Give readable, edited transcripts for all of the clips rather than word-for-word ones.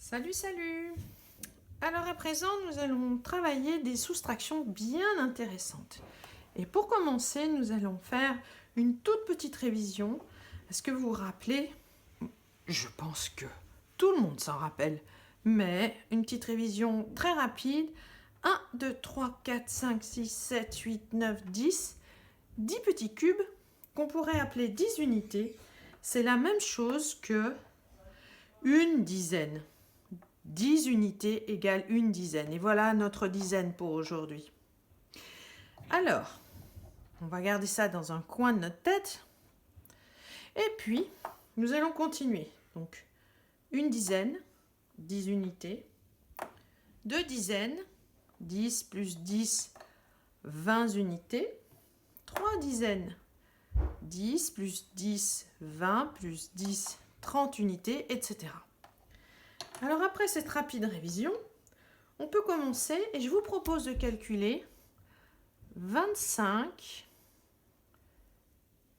Salut, salut! Alors à présent, nous allons travailler des soustractions bien intéressantes. Et pour commencer, nous allons faire une toute petite révision. Est-ce que vous vous rappelez? Je pense que tout le monde s'en rappelle. Mais une petite révision très rapide. 1, 2, 3, 4, 5, 6, 7, 8, 9, 10. 10 petits cubes qu'on pourrait appeler 10 unités. C'est la même chose que une dizaine. 10 unités égale une dizaine. Et voilà notre dizaine pour aujourd'hui. Alors, on va garder ça dans un coin de notre tête. Et puis, nous allons continuer. Donc, une dizaine, 10 unités. Deux dizaines, 10 plus 10, 20 unités. Trois dizaines, 10 plus 10, 20 plus 10, 30 unités, etc. Alors après cette rapide révision, on peut commencer et je vous propose de calculer 25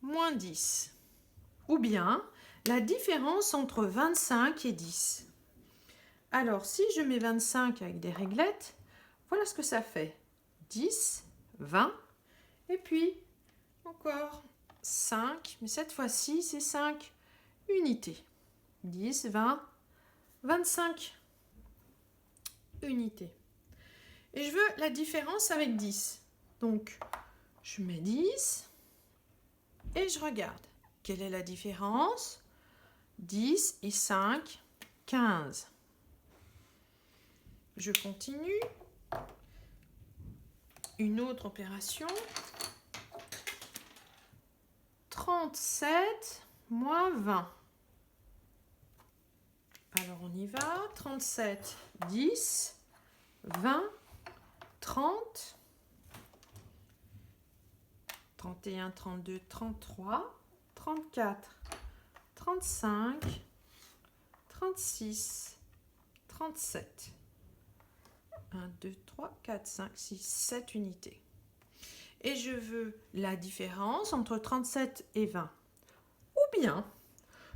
moins 10, ou bien la différence entre 25 et 10. Alors si je mets 25 avec des réglettes, voilà ce que ça fait. 10, 20, et puis encore 5, mais cette fois-ci c'est 5 unités. 10, 20, 25 unités. Et je veux la différence avec 10. Donc, je mets 10 et je regarde. Quelle est la différence? 10 et 5, 15. Je continue. Une autre opération. 37 moins 20. Alors, on y va. 37, 10, 20, 30, 31, 32, 33, 34, 35, 36, 37. 1, 2, 3, 4, 5, 6, 7 unités. Et je veux la différence entre 37 et 20. Ou bien,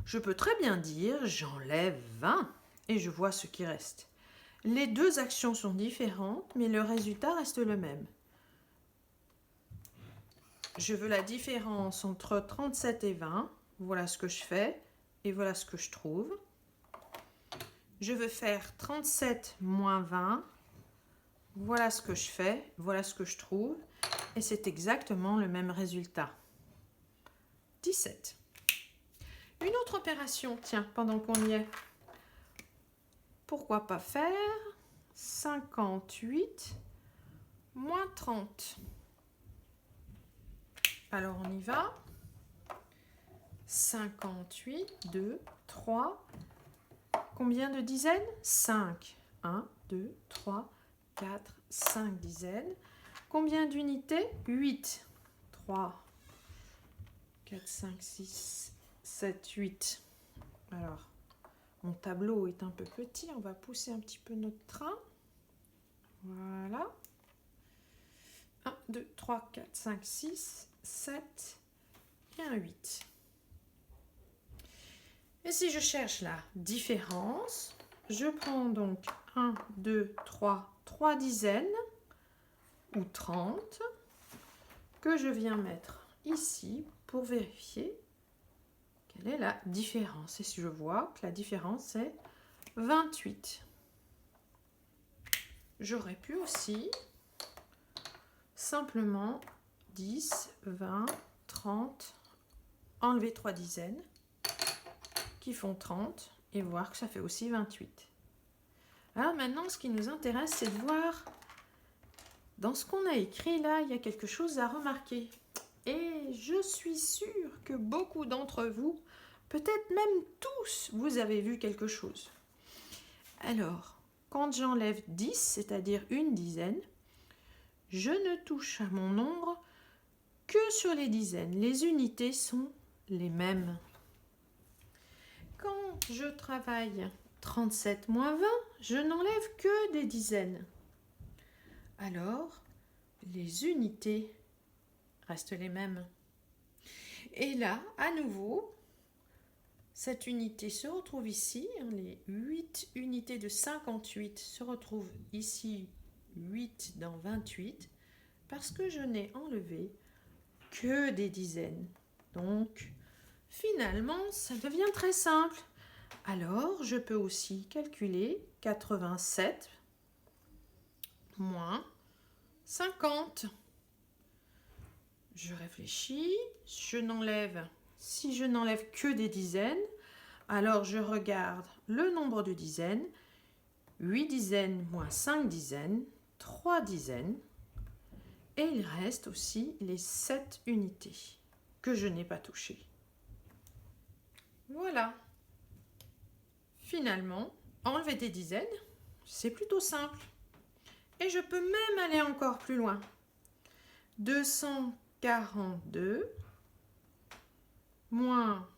je peux très bien dire j'enlève 20 et je vois ce qui reste. Les deux actions sont différentes, mais le résultat reste le même. Je veux la différence entre 37 et 20. Voilà ce que je fais et voilà ce que je trouve. Je veux faire 37 moins 20. Voilà ce que je fais, voilà ce que je trouve. Et c'est exactement le même résultat. 17. Une autre opération, tiens, pendant qu'on y est. Pourquoi pas faire 58 moins 30. Alors on y va. 58, 2, 3. Combien de dizaines? 5. 1, 2, 3, 4, 5 dizaines. Combien d'unités? 8. 3, 4, 5, 6, 7, 8. Alors, mon tableau est un peu petit. On va pousser un petit peu notre train. Voilà. 1, 2, 3, 4, 5, 6, 7 et un 8. Et si je cherche la différence, je prends donc 1, 2, 3 dizaines ou 30 que je viens mettre ici pour vérifier quelle est la différence. Et si je vois que la différence est 28. J'aurais pu aussi simplement 10, 20, 30, enlever 3 dizaines qui font 30 et voir que ça fait aussi 28. Alors maintenant, ce qui nous intéresse, c'est de voir dans ce qu'on a écrit là, il y a quelque chose à remarquer. Et je suis sûre que beaucoup d'entre vous, peut-être même tous, vous avez vu quelque chose. Alors, quand j'enlève 10, c'est-à-dire une dizaine, je ne touche à mon nombre que sur les dizaines. Les unités sont les mêmes. Quand je travaille 37 moins 20, je n'enlève que des dizaines. Alors, les unités restent les mêmes. Et là, à nouveau, Cette unité se retrouve ici, les 8 unités de 58 se retrouvent ici, 8 dans 28, parce que je n'ai enlevé que des dizaines. Donc, finalement, ça devient très simple. Alors, je peux aussi calculer 87 moins 50. Je réfléchis, si je n'enlève que des dizaines, alors je regarde le nombre de dizaines, 8 dizaines moins 5 dizaines, 3 dizaines, et il reste aussi les 7 unités que je n'ai pas touchées. Voilà. Finalement, enlever des dizaines, c'est plutôt simple. Et je peux même aller encore plus loin. 242 moins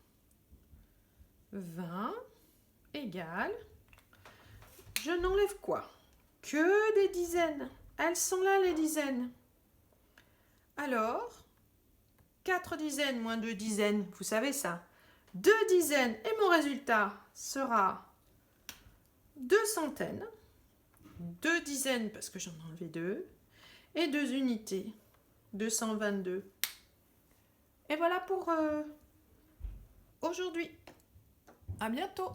20 égale, je n'enlève quoi? Que des dizaines. Elles sont là les dizaines. Alors, 4 dizaines moins 2 dizaines, vous savez ça. 2 dizaines et mon résultat sera 2 centaines. 2 dizaines parce que j'en ai enlevé 2. Et 2 unités. 222. Et voilà pour aujourd'hui. À bientôt.